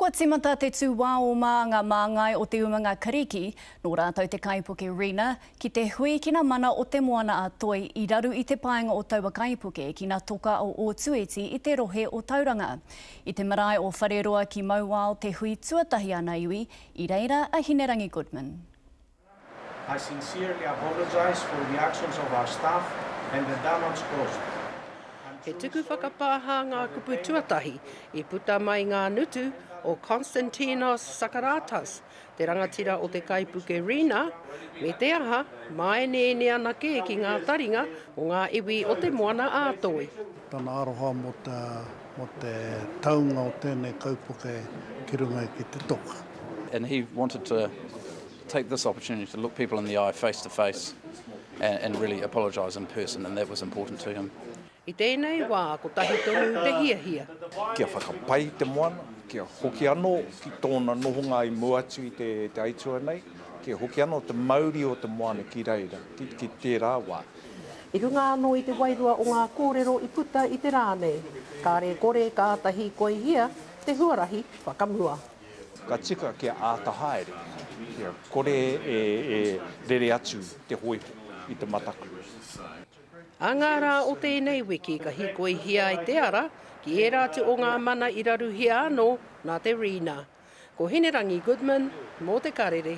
Kua timata te tūwā o ngā māngai o te umanga Kariki, nō rātou te kaipuke Rina, ki te hui kina mana o te moana a toi i raru i te paenga o taua kaipuke ki ngā toka o Ōtuiti i te rohe o Tauranga. I te marae o Whareroa ki Mauao te hui tuatahi ana iwi, i reira a Hinerangi Goodman. I sincerely apologise for the actions of our staff and the damage caused. He tuku whakapāha ngā kupu tuatahi I puta mai ngā nutu o Konstantinos Sakaratas, te rangatira o te kaipuke Rina, me te aha, mai nene anake ki ngā taringa o ngā iwi o te moana ātoi. Tana aroha mo te taunga o tēnei kaipuke ki runga ki te toka. And he wanted to take this opportunity to look people in the eye face to face and really apologise in person, and that was important to him. I tēnei wā, ko tahi tonu te hiahia. Kia whakapai te moana, kia hoki anō ki tōna nohonga I muatu I te aitua nei, kia hoki anō te mauri o te moana ki reira, ki tērā wā. I runga anō I te wairua o ngā kōrero I puta I te rānei. Ka re kore kātahi koe hia, te huarahi whakamua. Ka tika kia ātahaere, kia kore e rere atu te hoiho I te mataku. A ngā rā o tēnei wiki ka hikoi hia I te ara, ki e rātu o ngā mana I raru hia anō nā te Rina. Ko Hinerangi Goodman, mō te karere.